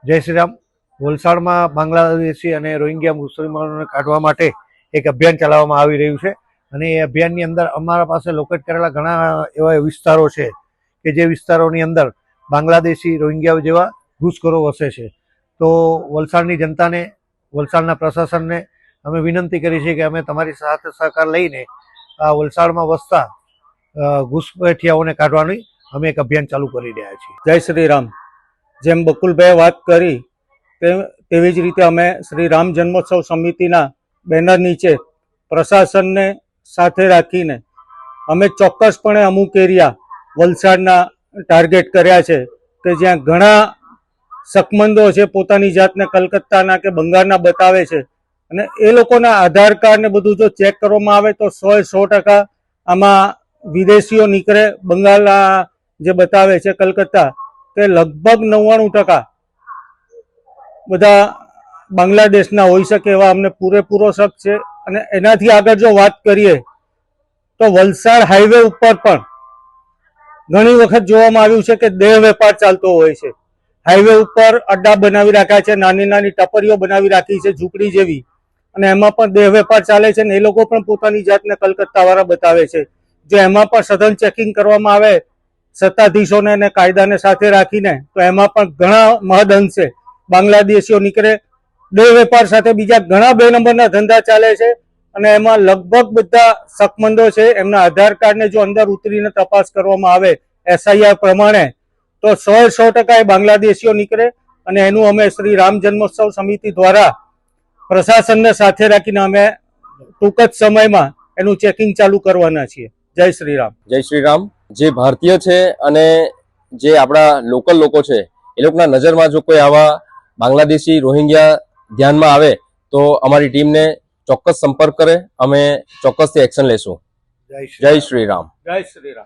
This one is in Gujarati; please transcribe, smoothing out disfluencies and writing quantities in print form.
જય શ્રી રામ. વલસાડમાં બાંગ્લાદેશી અને રોહિંગ્યા મુસલમાનોને કાઢવા માટે એક અભિયાન ચલાવવામાં આવી રહ્યું છે અને એ અભિયાનની અંદર અમારા પાસે લોકેટ કરેલા ઘણા એવા વિસ્તારો છે કે જે વિસ્તારોની અંદર બાંગ્લાદેશી રોહિંગ્યા જેવા ઘૂસખોરો વસે છે. તો વલસાડની જનતાને, વલસાડના પ્રશાસનને અમે વિનંતી કરી છે કે અમે તમારી સાથે સહકાર લઈને આ વલસાડમાં વસતા ઘૂસપેઠિયાઓને કાઢવાની અમે એક અભિયાન ચાલુ કરી રહ્યા છીએ. જય શ્રી રામ. જેમ બકુલભાઈએ વાત કરી તેવી જ રીતે અમે શ્રી રામ જન્મોત્સવ સમિતિના બેનર નીચે પ્રશાસનને સાથે રાખીને અમે ચોક્કસપણે અમુક એરિયા વલસાડના ટાર્ગેટ કર્યા છે કે જ્યાં ઘણા શકમંદો છે પોતાની જાતને કલકત્તાના કે બંગાળના બતાવે છે અને એ લોકોના આધાર કાર્ડ ને બધું જો ચેક કરવામાં આવે તો 100% આમાં વિદેશીઓ નીકળે. બંગાળના જે બતાવે છે કલકત્તા તે લગભગ 99% બધા બાંગ્લાદેશના હોઈ શકે એવા અમને પૂરેપૂરો શક છે. અને એનાથી આગળ જો વાત કરીએ તો વલસાડ હાઈવે ઉપર પણ ઘણી વખત જોવામાં આવ્યું છે કે દેહ વેપાર ચાલતો હોય છે. હાઈવે ઉપર અડ્ડા બનાવી રાખ્યા છે, નાની નાની ટપરીઓ બનાવી રાખી છે ઝૂંપડી જેવી, અને એમાં પણ દેહ વેપાર ચાલે છે ને એ લોકો પણ પોતાની જાતને કલકત્તા વાળા બતાવે છે. જો એમાં પણ સઘન ચેકિંગ કરવામાં આવે સત્તાધીશોને અને કાયદાને સાથે રાખીને તો એમાં પણ ઘણા મહદઅંશે બાંગ્લાદેશીઓ નીકળે. દેહ વેપાર સાથે બીજા ઘણા 2 નંબરના ધંધા ચાલે છે અને એમાં લગભગ બધા શકમંદો છે એમના આધાર કાર્ડને જો અંદર ઉતરીને તપાસ કરવામાં આવે SIR પ્રમાણે તો 100% એ બાંગ્લાદેશીઓ નીકળે. અને એનું અમે શ્રી રામ જન્મોત્સવ સમિતિ દ્વારા પ્રશાસનને સાથે રાખીને અમે ટૂંક જ સમયમાં એનું ચેકિંગ ચાલુ કરવાના છીએ. જય શ્રી રામ. જય શ્રી રામ. જે ભારતીય છે અને જે આપણા લોકલ લોકો છે એ લોકોના નજરમાં જો કોઈ આવા બાંગ્લાદેશી રોહિંગ્યા ધ્યાનમાં આવે તો અમારી ટીમને ચોક્કસ સંપર્ક કરે, અમે ચોક્કસથી એક્શન લેશું. જય શ્રી જય શ્રી રામ. જય શ્રી રામ.